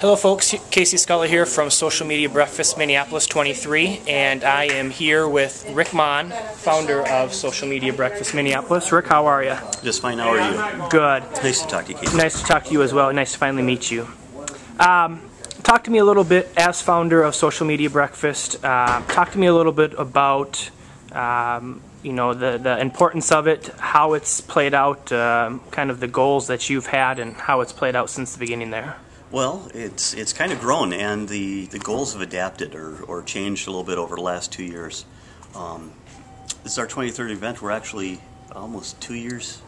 Hello folks, Casey Sculler here from Social Media Breakfast Minneapolis 23, and I am here with Rick Mahn, founder of Social Media Breakfast Minneapolis. Rick, how are you? Just fine, how are you? Good. Nice to talk to you, Casey. Nice to talk to you as well. Nice to finally meet you. Talk to me a little bit, as founder of Social Media Breakfast, talk to me a little bit about you know, the importance of it, how it's played out, kind of the goals that you've had and how it's played out since the beginning there. Well, it's kind of grown, and the goals have adapted or changed a little bit over the last 2 years. This is our 23rd event. We're actually almost 2 years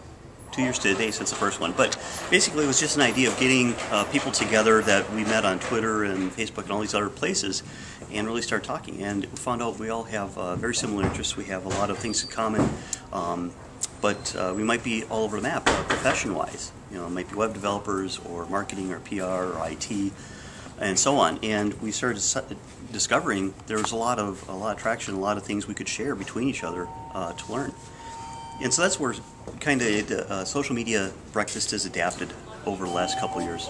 to the day since the first one. But basically it was just an idea of getting people together that we met on Twitter and Facebook and all these other places and really start talking. And we found out we all have very similar interests. We have a lot of things in common, but we might be all over the map profession-wise. You know, it might be web developers or marketing or PR or IT and so on. And we started discovering there was a lot of traction, a lot of things we could share between each other to learn. And so that's where kind of Social Media Breakfast has adapted over the last couple of years,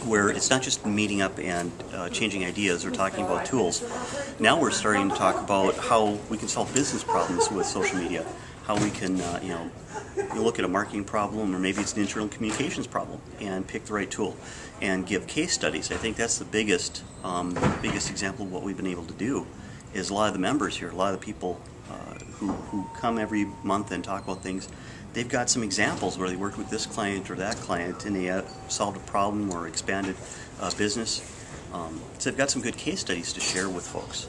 where it's not just meeting up and changing ideas or talking about tools. Now we're starting to talk about how we can solve business problems with social media, how we can you know, look at a marketing problem, or maybe it's an internal communications problem, and pick the right tool and give case studies. I think that's the biggest example of what we've been able to do. Is a lot of the members here, a lot of the people who come every month and talk about things, they've got some examples where they worked with this client or that client and they solved a problem or expanded business. So they've got some good case studies to share with folks.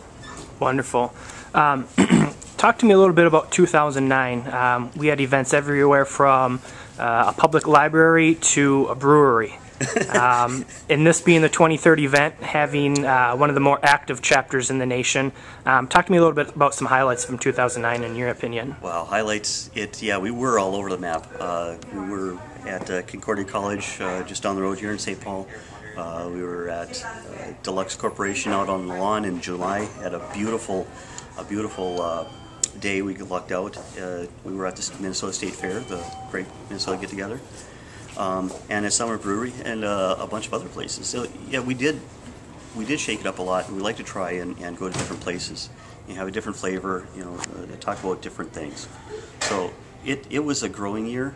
Wonderful. Talk to me a little bit about 2009. We had events everywhere from a public library to a brewery. And this being the 23rd event, having one of the more active chapters in the nation. Talk to me a little bit about some highlights from 2009 in your opinion. Wow, highlights, yeah, we were all over the map. We were at Concordia College just down the road here in St. Paul. We were at Deluxe Corporation out on the lawn in July at a beautiful day. We lucked out. We were at the Minnesota State Fair, the great Minnesota get-together. And at Summer Brewery and a bunch of other places. So yeah, we did shake it up a lot. We like to try and go to different places and have a different flavor, you know, talk about different things. So it was a growing year.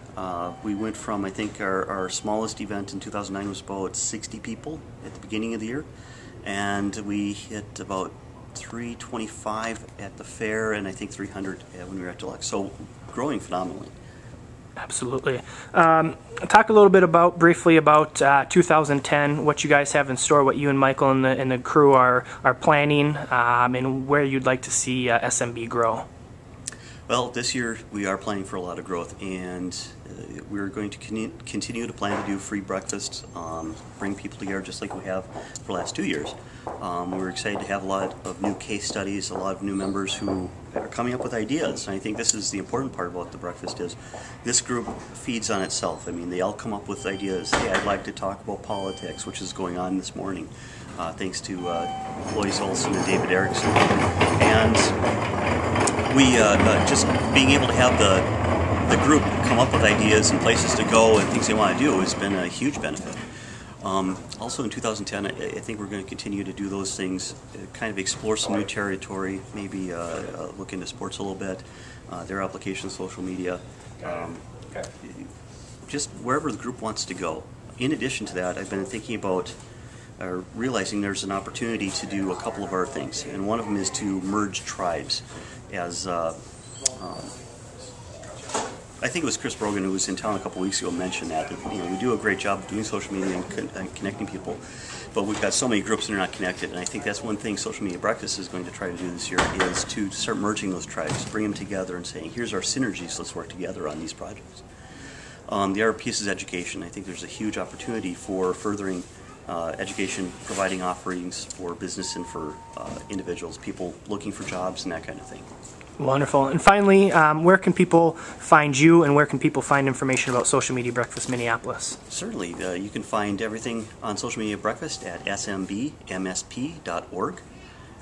We went from, I think our smallest event in 2009 was about 60 people at the beginning of the year, and we hit about 325 at the fair, and I think 300 when we were at Deluxe. So growing phenomenally. Absolutely. Talk a little bit briefly about 2010, what you guys have in store, what you and Michael and the crew are planning, and where you'd like to see SMB grow. Well, this year we are planning for a lot of growth, and we're going to continue to plan to do free breakfasts, bring people together just like we have for the last 2 years. We're excited to have a lot of new case studies, a lot of new members who are coming up with ideas. And I think this is the important part about the breakfast is this group feeds on itself. I mean, they all come up with ideas. Hey, I'd like to talk about politics, which is going on this morning, thanks to Lois Olson and David Erickson. And we just being able to have the group come up with ideas and places to go and things they want to do has been a huge benefit. Also in 2010, I think we're going to continue to do those things, kind of explore some new territory, maybe look into sports a little bit, their application of social media, just wherever the group wants to go. In addition to that, I've been thinking about realizing there's an opportunity to do a couple of our things, and one of them is to merge tribes. As I think it was Chris Brogan who was in town a couple weeks ago mentioned that you know, we do a great job of doing social media and connecting people, but we've got so many groups that are not connected. And I think that's one thing Social Media Breakfast is going to try to do this year is to start merging those tribes, bring them together and saying, here's our synergies, let's work together on these projects. The other piece is education. I think there's a huge opportunity for furthering education, providing offerings for business and for individuals, people looking for jobs and that kind of thing. Wonderful. And finally, where can people find you and where can people find information about Social Media Breakfast Minneapolis? Certainly. You can find everything on Social Media Breakfast at smbmsp.org.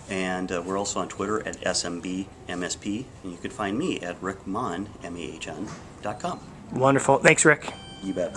And we're also on Twitter at smbmsp. And you can find me at rickmahn.com. Wonderful. Thanks, Rick. You bet.